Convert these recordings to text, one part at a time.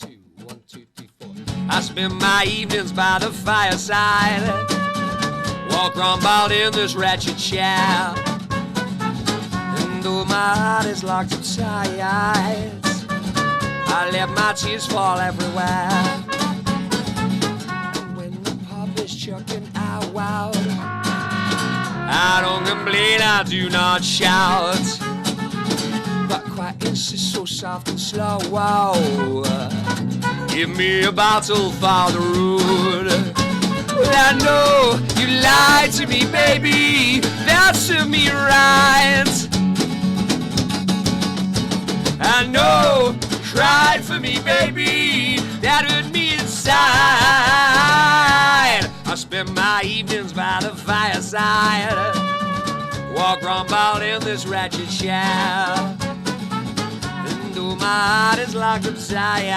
2, 1, 2, 3, 4. I spend my evenings by the fireside, walk round about in this ratchet chair, and though my heart is locked up tight, I let my tears fall everywhere. And when the pub is chucking out, I don't complain, I do not shout, but quiet is so soft and slow. Give me a bottle for the road. Well, I know you lied to me, baby, that served me right. I know you cried for me, baby, that hurt me inside. I spend my evenings by the fireside, walk round about in this ratchet chair, and though my heart is locked up tight,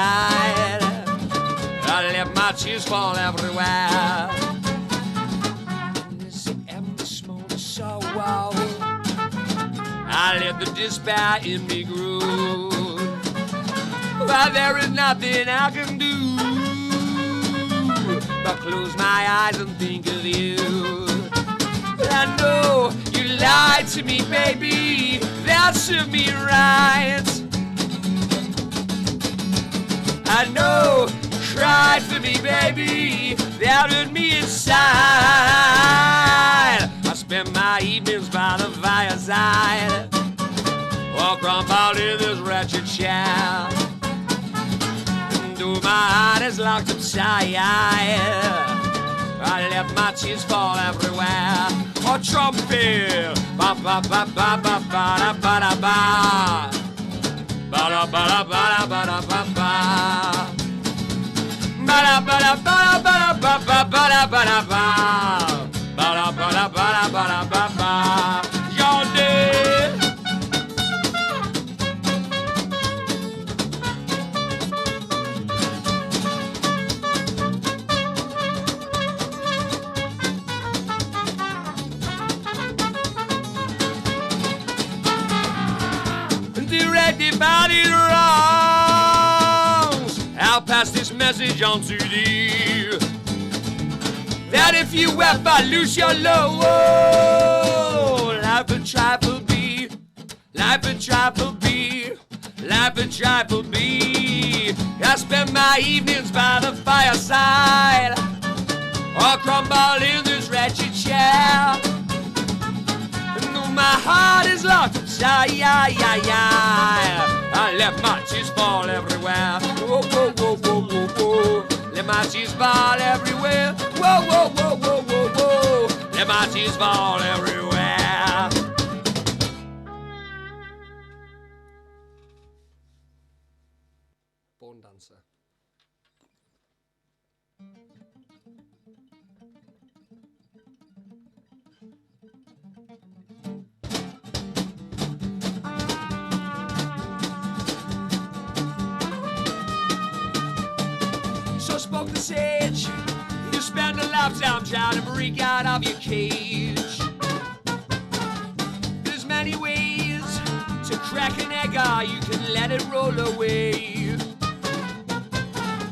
I let my tears fall everywhere. And as the embers smolder so I let the despair in me grow. But there is nothing I can do but close my eyes and think of you. But I know you lied to me, baby, that served me right. I know you cried for me, baby, that hurt me inside. I spend my evenings by the fireside, walk round about in this wretched chair, and though my heart is locked up tight, I let my tears fall everywhere. Oh, trumpet, ba ba ba ba ba ba da ba da ba, ba da ba da ba da ba da ba ba, ba da ba da ba da ba da ba ba ba da ba da ba, ba da ba da ba da ba da ba ba. You're dead. Divided wrongs, I'll pass this message on to thee, that if you ever lose your love, life a trifle be, life a trifle be, life a trifle be. I spend my evenings by the fireside, or crumble in this wretched chair, and though my heart is locked inside, I let my tears fall everywhere. Whoa, whoa, whoa, whoa, whoa, whoa. Let my tears fall everywhere. Whoa, whoa, whoa, whoa, whoa, whoa. Let my tears fall everywhere. Born dancer. So spoke the sage, you spend a lifetime trying to break out of your cage. There's many ways to crack an egg, or you can let it roll away.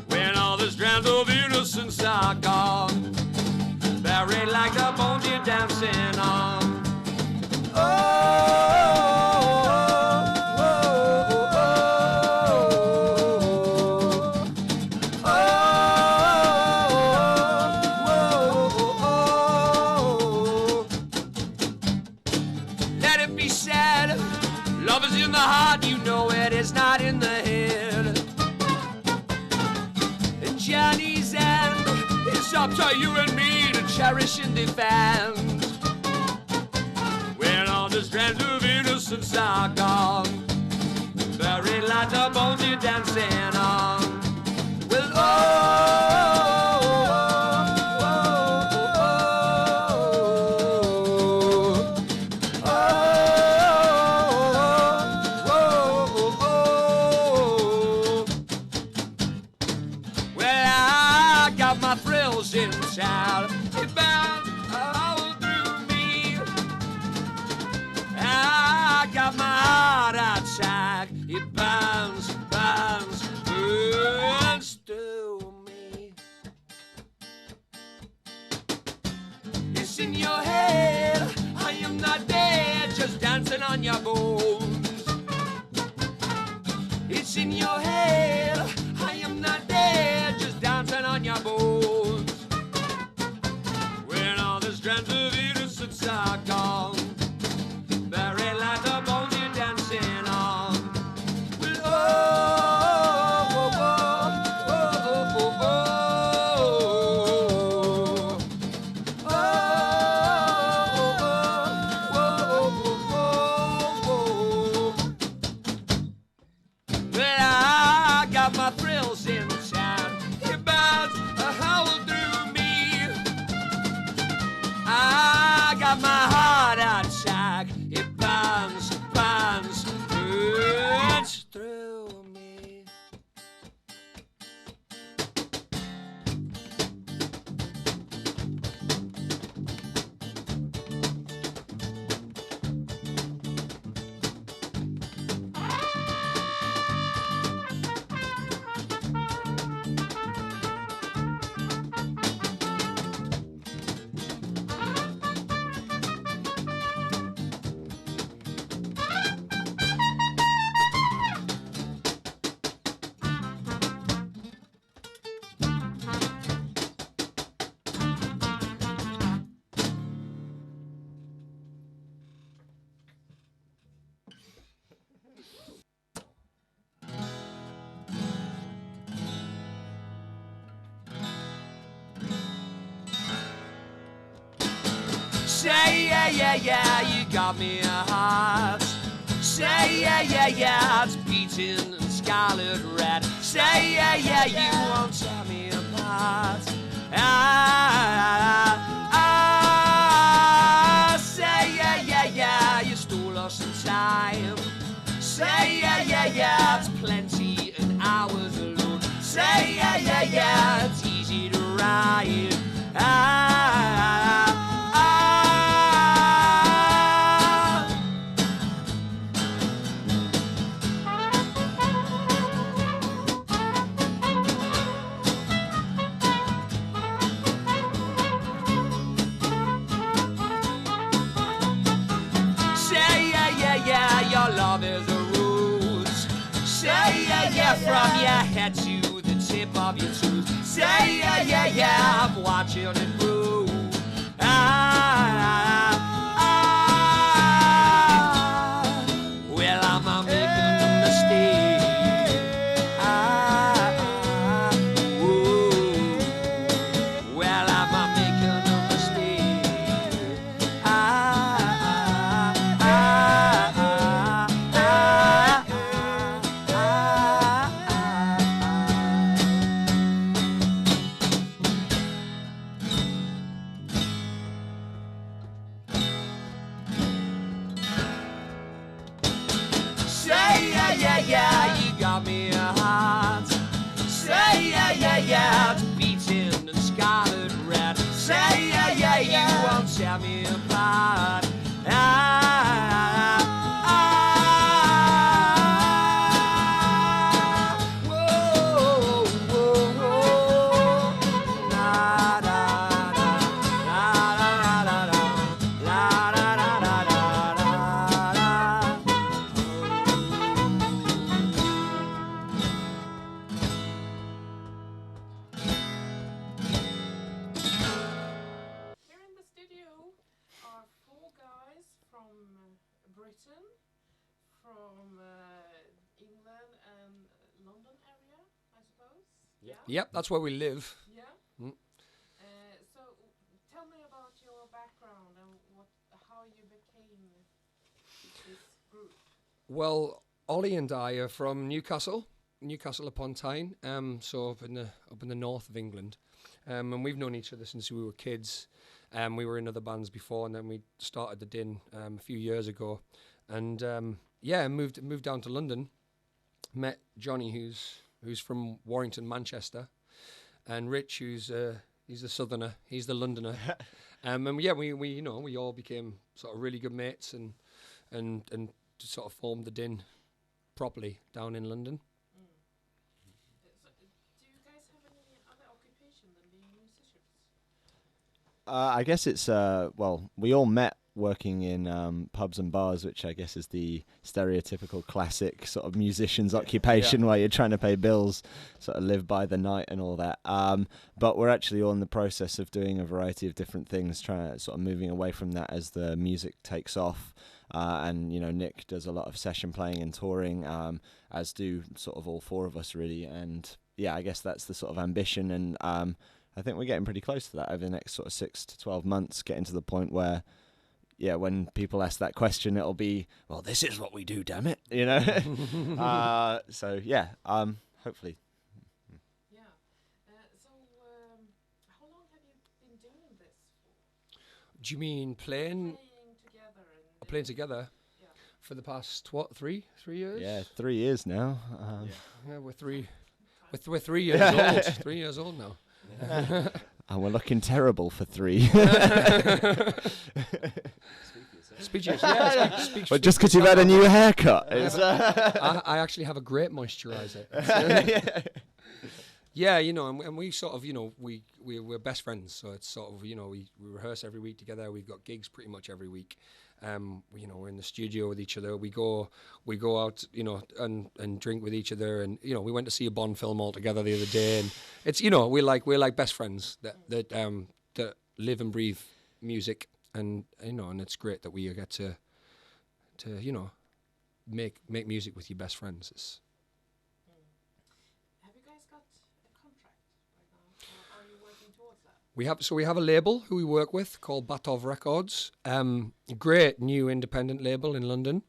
When all the strands of innocence are gone, buried like the bones you're dancing on. Oh, love is in the heart, you know it is not in the head. And Johnny's end, it's up to you and me to cherish and defend. When all the strands of innocence are gone, buried like the bones you're dancing on. Well, my thrills inside, it bounds all through me. I got my heart outside, it bounds, bounds. your head. I am not dead, just dancing on your bones. When all the strands of innocence are gone, buried like the bones you're dancing on. Well, oh, oh, oh, oh, oh, oh, oh, well, I got my thrills inside. It burns a hole through me. I got my heart outside. It burns, burns, burns through me. Say yeah, yeah, yeah, you got me a heart. Say yeah, yeah, yeah, it's beating and scarlet red. Say yeah, yeah, you won't tear me apart. Say yeah, yeah, yeah, you stole us in time. Say yeah, yeah, yeah, it's plenty and hours alone. Say yeah, yeah, yeah, it's easy to ride. Your love is a rose. Say yeah, yeah, from your head to the tip of your toes. Say yeah, yeah, yeah, I'm watching it grow. Well, I'm making a mistake. Well, I'm making a mistake. Yeah, you got me a heart. Say yeah, yeah, yeah, it's beating and scarlet red. Say yeah, yeah, you won't tear me apart. Whoa, whoa, whoa. La, da, da, la, da, da, da, la, da, da, da, da, da. Britain, from England and London area, I suppose. Yeah. Yep, that's where we live. Yeah. So tell me about your background and how you became this group. Well, Ollie and I are from Newcastle upon Tyne, so up in the north of England, and we've known each other since we were kids. We were in other bands before, and then we started the Din a few years ago, and moved down to London. Met Johnny, who's from Warrington, Manchester, and Rich, he's a southerner, he's the Londoner, and we all became sort of really good mates, and sort of formed the Din properly down in London. So, do you guys have any other occupation than being musicians? I guess it's we all met working in pubs and bars, which I guess is the stereotypical classic sort of musician's occupation, where you're trying to pay bills, sort of live by the night and all that. But we're actually all in the process of doing a variety of different things, trying to sort of moving away from that as the music takes off. And Nick does a lot of session playing and touring, as do sort of all four of us really. And yeah, I guess that's the sort of ambition, and I think we're getting pretty close to that over the next sort of 6 to 12 months, getting to the point where, yeah, when people ask that question, it'll be, well, this is what we do, damn it, So yeah, hopefully. Yeah. So how long have you been doing this for? Do you mean playing together? Playing together? Yeah. For the past, what, 3 years? Yeah, 3 years now. Yeah, we're 3 years old. 3 years old now. And we're looking terrible for 3. Speeches, yeah. Speak But just because you've had a new haircut. I actually have a great moisturizer. Yeah, and we sort of, we're best friends. So it's sort of, we rehearse every week together. We've got gigs pretty much every week. We're in the studio with each other. We go out, and drink with each other. And we went to see a Bond film all together the other day. And it's, we're like best friends that live and breathe music. And and it's great that we get to make music with your best friends. Have you guys got a contract right now, or are you working towards that? We have a label who we work with called Batov Records. Great new independent label in London.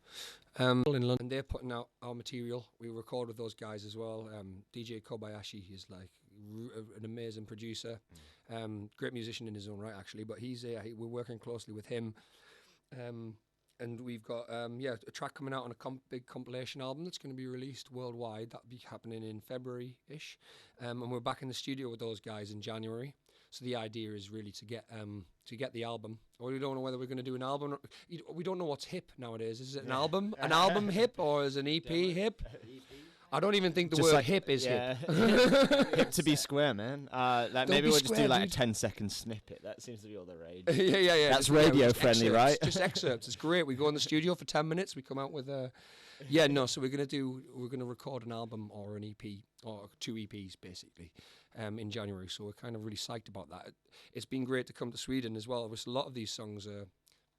And they're putting out our material. We record with those guys as well. DJ Kobayashi is like an amazing producer, great musician in his own right actually. But we're working closely with him, and we've got a track coming out on a big compilation album that's going to be released worldwide. That'll be happening in February-ish, and we're back in the studio with those guys in January. So the idea is really to get the album. Or we don't know whether we're going to do an album. We don't know what's hip nowadays. Is it an album? An album hip, or is an EP hip? I don't even think the Just word like, hip is hip. Hip to be square, man. Maybe we'll just do like dude. a 10-second snippet. That seems to be all the rage. yeah. That's radio friendly, excerpts, right? Just excerpts. It's great. We go in the studio for 10 minutes. We come out with So we're gonna record an album or an EP or 2 EPs basically, in January. So we're kind of really psyched about that. It's been great to come to Sweden as well. A lot of these songs are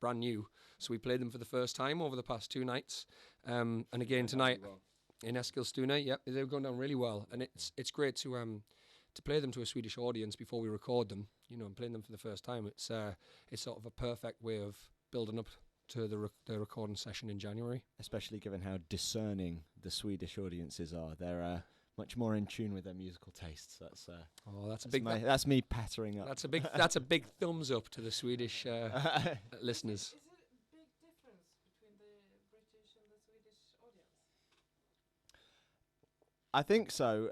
brand new, so we played them for the first time over the past 2 nights, and again tonight in Eskilstuna. Yep, they're going down really well, and it's great to play them to a Swedish audience before we record them. And playing them for the first time. It's sort of a perfect way of building up to the recording session in January. Especially given how discerning the Swedish audiences are. They're much more in tune with their musical tastes. That's me pattering up. That's a big thumbs up to the Swedish listeners. Is it a big difference between the British and the Swedish audience? I think so.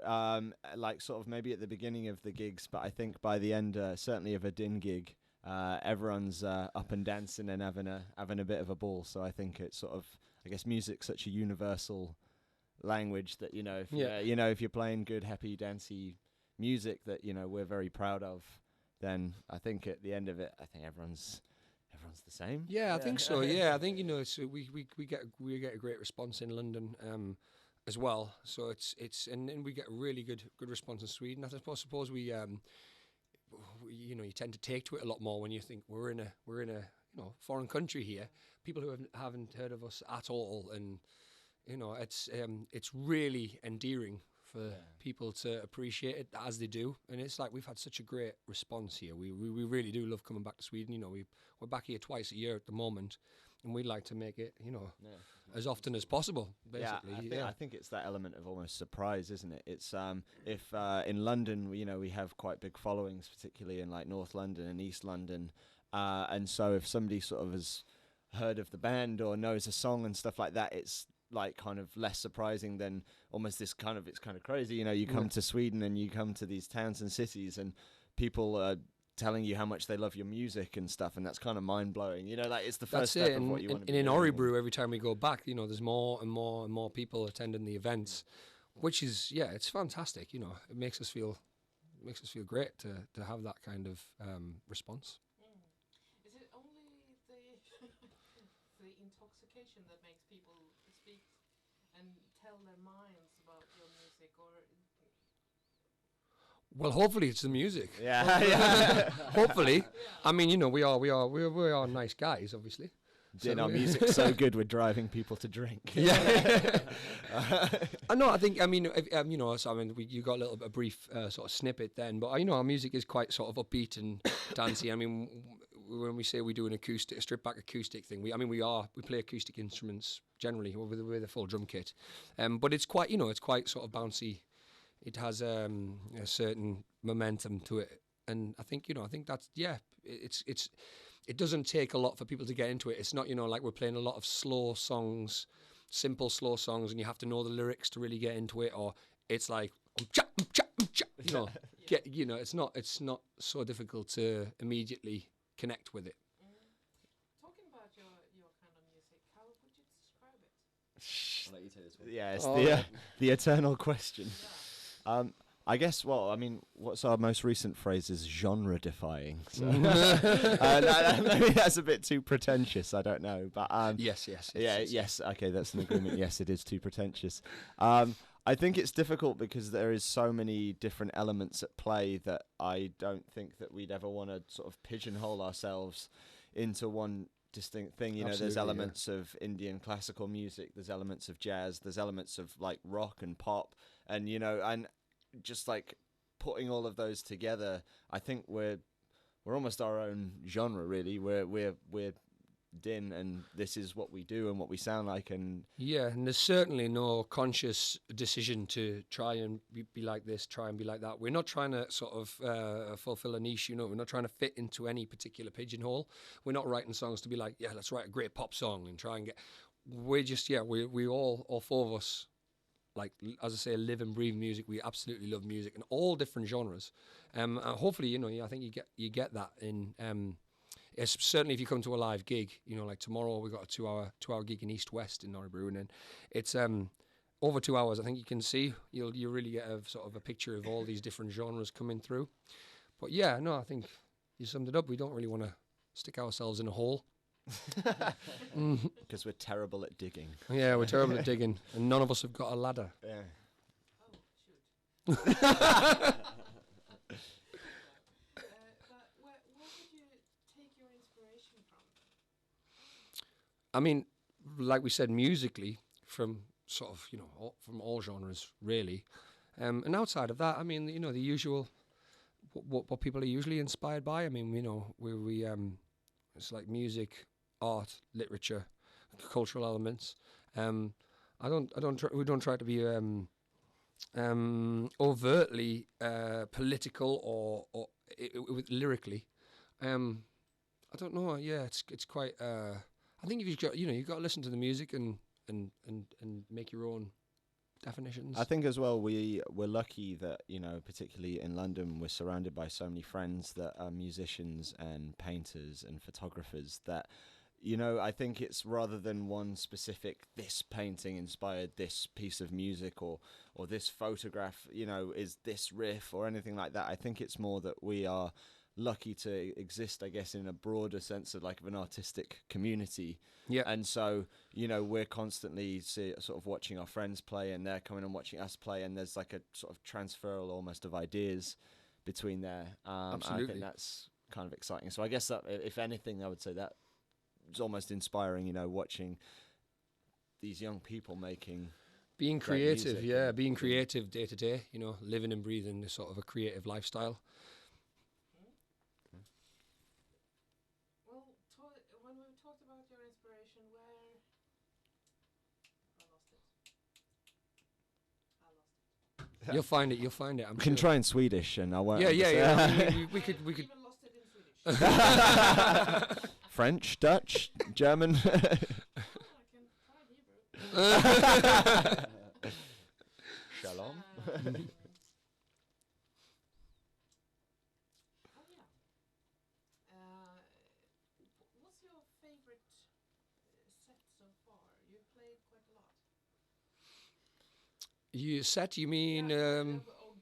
Like sort of maybe at the beginning of the gigs, but I think by the end, certainly of a din gig, everyone's up and dancing and having a bit of a ball. So I think it's sort of, I guess, music's such a universal language that if you're playing good, happy, dancey music that we're very proud of, then I think at the end of it, I think everyone's the same. Yeah, I think so. Yeah, I think so we get a great response in London as well. So it's and we get a really good response in Sweden. I suppose we you tend to take to it a lot more when you think we're in a foreign country here. People who haven't heard of us at all, and it's really endearing for people to appreciate it as they do. And it's like we've had such a great response here. We really do love coming back to Sweden. We're back here twice a year at the moment, and we'd like to make it as often as possible. Basically, I think it's that element of almost surprise, isn't it? It's if in London we have quite big followings, particularly in like North London and East London, and so if somebody sort of has heard of the band or knows a song and stuff like that, it's like kind of less surprising than almost it's kind of crazy. You come to Sweden and you come to these towns and cities and people are telling you how much they love your music and stuff, and that's kind of mind blowing. Like it's the first step of what you want to be in doing. Örebro, every time we go back, there's more and more and more people attending the events, which is it's fantastic. It makes us feel great to have that kind of response. Is it only the information that makes people speak and tell their minds about your music, or Well, hopefully it's the music. Yeah, yeah. Hopefully, I mean, you know, we are nice guys, obviously. Din, our music's so good, we're driving people to drink. Yeah. No, I think, I mean, you know, so, I mean, you got a little bit of brief sort of snippet then, but, you know, our music is quite sort of upbeat and dancey. I mean, when we say we do an acoustic, a stripped back acoustic thing, we play acoustic instruments generally with a full drum kit. But it's quite, you know, it's quite sort of bouncy. It has a certain momentum to it. And I think, you know, that's, yeah, it doesn't take a lot for people to get into it. It's not, you know, like we're playing a lot of slow songs, simple slow songs, and you have to know the lyrics to really get into it. Or it's like, you know, you know, it's not so difficult to immediately connect with it. talking about your kind of music, how would you describe it? I'll let you take this one. Yeah, it's Oh. the eternal question. Yeah. I guess, well, I mean, what's our most recent phrase is genre-defying. So maybe that's a bit too pretentious, I don't know. But Yes. yes, okay, that's an agreement. Yes, it is too pretentious. I think it's difficult because there is so many different elements at play that I don't think that we'd ever want to sort of pigeonhole ourselves into one distinct thing. You know, there's Absolutely, yeah. elements of Indian classical music, there's elements of jazz, there's elements of like rock and pop, and you know, and just like putting all of those together, I think we're almost our own genre, really. We're Din, and this is what we do and what we sound like. And Yeah, and there's certainly no conscious decision to try and be like this, try and be like that. We're not trying to sort of fulfill a niche, you know. We're not trying to fit into any particular pigeonhole. We're not writing songs to be like, yeah, let's write a great pop song and try and get. We're just, yeah, we all four of us, like, as I say, live and breathe music. We absolutely love music in all different genres. Hopefully, you know, I think you get that in. Certainly, if you come to a live gig, you know, like tomorrow we got a 2-hour gig in East West in Norrie, and it's over 2 hours. I think you can see you really get a sort of a picture of all these different genres coming through. But yeah, no, I think you summed it up. We don't really want to stick ourselves in a hole. because we're terrible at digging. Yeah, we're terrible at digging, and none of us have got a ladder. Yeah. Oh, shoot. But where did you take your inspiration from? I mean, like we said, musically, from sort of, you know, from all genres, really. And outside of that, I mean, you know, the usual, what people are usually inspired by. I mean, you know, we it's like music, art, literature, cultural elements. We don't try to be overtly political or lyrically. I don't know. Yeah, it's quite. I think if you've got to listen to the music and make your own definitions. I think as well we're lucky that, you know, particularly in London, we're surrounded by so many friends that are musicians and painters and photographers that, you know, I think it's rather than one specific, this painting inspired this piece of music or this photograph, you know, is this riff or anything like that. I think it's more that we are lucky to exist, I guess, in a broader sense of like of an artistic community. Yeah. And so, you know, we're constantly sort of watching our friends play and they're coming and watching us play, and there's like a sort of transferal almost of ideas between there. Absolutely. I think that's kind of exciting. So I guess that, if anything, I would say that it's almost inspiring, you know, watching these young people being great creative, music yeah, and- being creative day to day, you know, living and breathing this sort of a creative lifestyle. Well, when we talked about your inspiration, where I lost it. You'll find it. I'm can sure. try in Swedish and I won't. Yeah. understand. I mean, we could. I even lost it in Swedish. French, Dutch, German. Oh, I can try Hebrew. Shalom. Oh yeah. What's your favorite set so far? You played quite a lot. You set? You mean? Or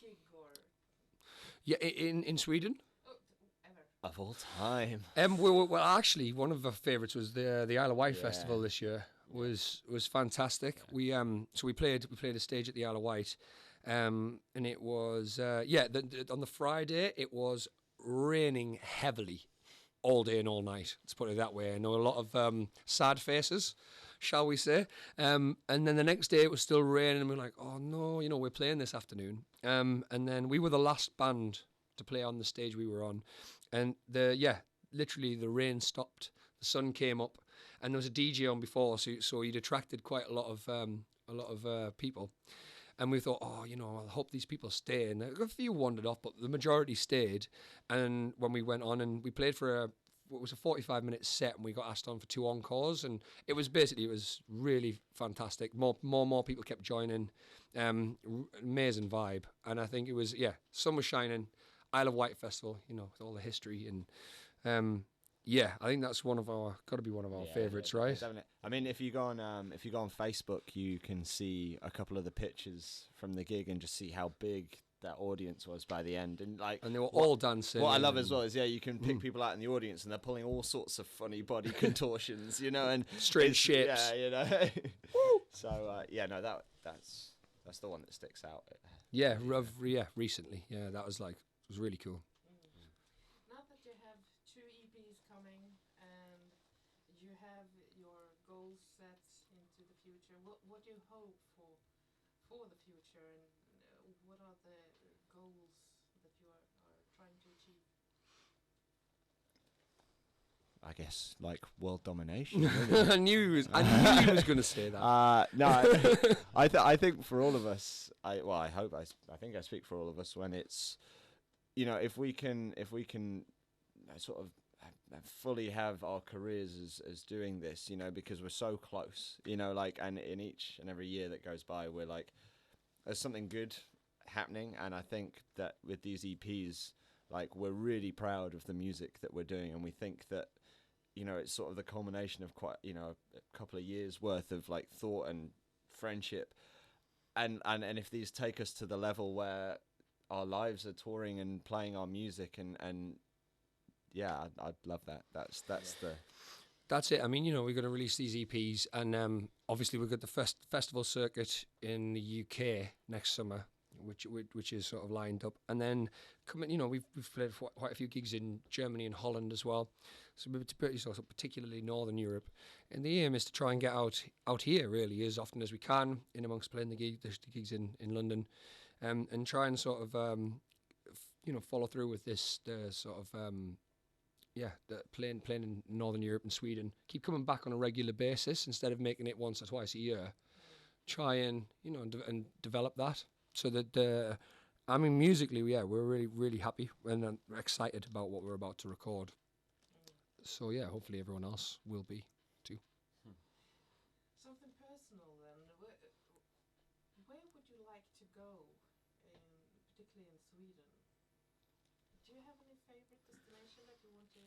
gig or Yeah, in Sweden. ever. Of all time. Well, actually, one of our favourites was the Isle of Wight Yeah. festival this year. was fantastic. So we played a stage at the Isle of Wight, and it was on the Friday it was raining heavily all day and all night. Let's put it that way. I know a lot of sad faces, shall we say? And then the next day it was still raining, and we're like, oh no, we're playing this afternoon. And then we were the last band to play on the stage we were on, and literally the rain stopped, the sun came up, and there was a DJ on before, so he'd attracted quite a lot of people. And we thought, I hope these people stay. And a few wandered off, but the majority stayed. And when we went on and we played for what was a 45-minute set, and we got asked on for 2 encores, and it was really fantastic. More people kept joining. Amazing vibe. And I think it was, sun was shining, Isle of Wight Festival, with all the history. And I think that's got to be one of our favourites, right? Definitely. I mean, if you go on Facebook, you can see a couple of the pictures from the gig and just see how big that audience was by the end, and they were all dancing. What I love as well is you can pick people out in the audience and they're pulling all sorts of funny body contortions, and strange shapes. So that's the one that sticks out. Recently, that was really cool. Now that you have 2 EPs coming and you have your goals set into the future, what do you hope for the future, and what are the goals that you are trying to achieve? I guess world domination. Really. I knew he was going to say that. No, I think for all of us, I think I speak for all of us when it's, if we can sort of fully have our careers as doing this, because we're so close, and in each and every year that goes by, we're there's something good happening. And I think that with these EPs, we're really proud of the music that we're doing, and we think that, it's sort of the culmination of quite, a couple of years worth of thought and friendship. And if these take us to the level where our lives are touring and playing our music, and I'd love that. That's it. I mean, we're going to release these EPs, and obviously we've got the festival circuit in the UK next summer, which is sort of lined up, and then we've played quite a few gigs in Germany and Holland as well, so particularly Northern Europe, and the aim is to try and get out here really as often as we can, in amongst playing the gigs in London, and try and sort of follow through with this playing in Northern Europe and Sweden, keep coming back on a regular basis instead of making it once or twice a year. Try and and develop that, so that musically, we're really, really happy and excited about what we're about to record. So hopefully everyone else will be too. Something personal then. Where would you like to go, particularly in Sweden? Do you have any favorite destination that you want to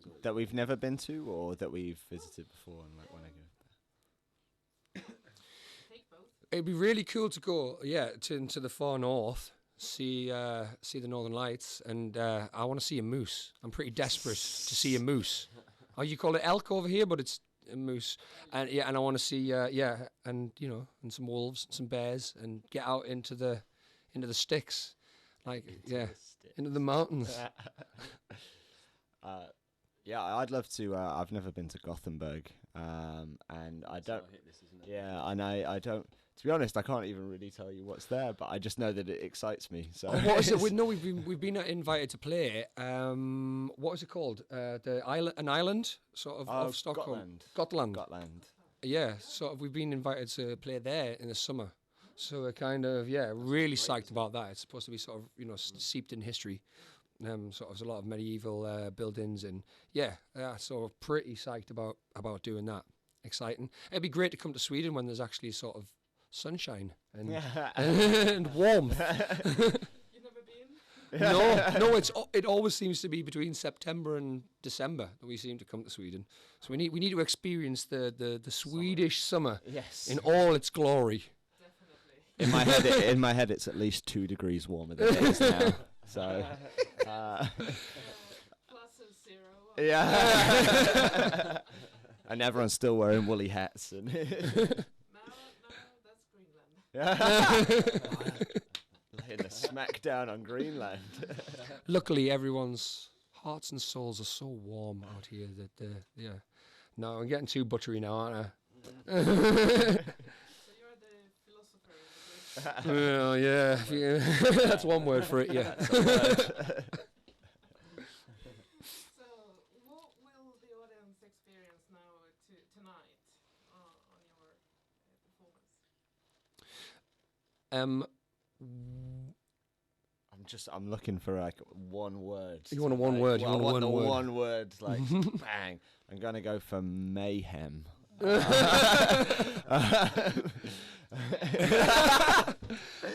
go? That we've never been to, or that we've visited before and want to go? Take both. It'd be really cool to go, into the far north, see the Northern Lights, and I want to see a moose. I'm pretty desperate to see a moose. Oh, you call it elk over here, but it's a moose. And and I want to see and some wolves, some bears, and get out into the sticks, into the mountains. I'd love to. I've never been to Gothenburg, and I don't. And I don't. To be honest, I can't even really tell you what's there, but I just know that it excites me. So what is it? We've been invited to play. What is it called? An island sort of Stockholm. Gotland. Yeah, sort of. We've been invited to play there in the summer, so we're kind of really psyched about that. It's supposed to be sort of steeped in history. Sort of a lot of medieval buildings, and so pretty psyched about doing that. Exciting. It'd be great to come to Sweden when there's actually sort of sunshine and and warmth. You've never been? No. It always seems to be between September and December that we seem to come to Sweden. So we need to experience the Swedish summer in all its glory. Definitely. In my head, it's at least 2 degrees warmer than it is now. So. Plus and 0. Yeah. And everyone's still wearing woolly hats. And No, that's Greenland. laying the smack down on Greenland. Luckily, everyone's hearts and souls are so warm out here that, yeah. No, I'm getting too buttery now, aren't I? So you're the philosopher. Well, yeah. That's one word for it, yeah. So what will the audience experience now tonight on your performance? I'm looking for like one word. You want a one word? You want a one word? One word, like bang. I'm gonna go for mayhem.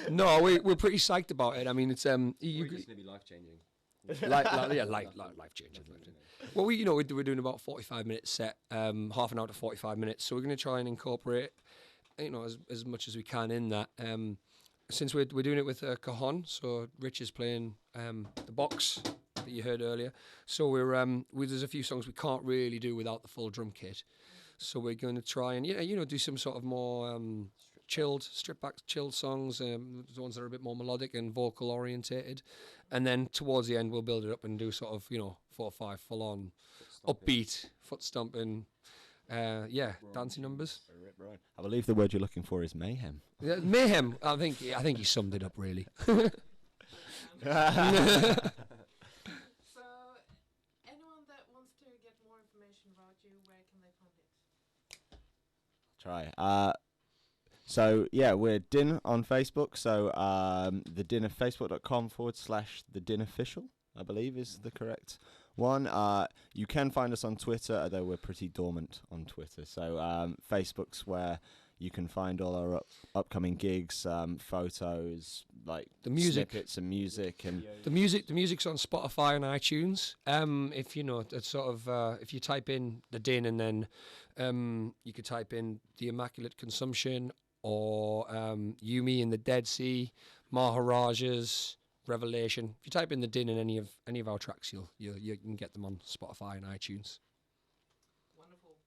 No, we're pretty psyched about it. I mean, it's It's going to be life changing. life changing. Well, we're doing about 45-minute set, half an hour to 45 minutes. So we're going to try and incorporate, as much as we can in that. Since we're doing it with cajon, so Rich is playing the box that you heard earlier. So there's a few songs we can't really do without the full drum kit. So we're going to try and do some sort of more stripped back chilled songs, the ones that are a bit more melodic and vocal orientated, and then towards the end we'll build it up and do sort of 4 or 5 full on upbeat foot stomping, dancing numbers. I believe the word you're looking for is mayhem. Yeah, mayhem. I think he summed it up really. So anyone that wants to get more information about you, where can they find it? Try. So yeah, we're Din on Facebook. So the Din of Facebook.com/the Din official, I believe is the correct one. You can find us on Twitter, although we're pretty dormant on Twitter. So Facebook's where you can find all our upcoming gigs, photos, like the music, snippets and music, and the music's on Spotify and iTunes. If it's sort of if you type in the Din and then you could type in the Immaculate Consumption or Yumi in the Dead Sea, Maharajas, Revelation. If you type in the Din in any of our tracks, you can get them on Spotify and iTunes. Wonderful.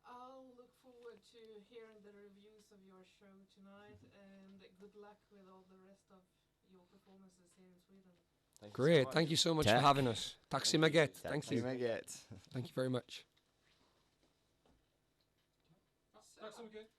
I'll look forward to hearing the reviews of your show tonight, and good luck with all the rest of your performances here in Sweden. Great, thank you so much for having us. Tack så mycket. Thank you. Tack så mycket. Thank you very much. Tack så mycket.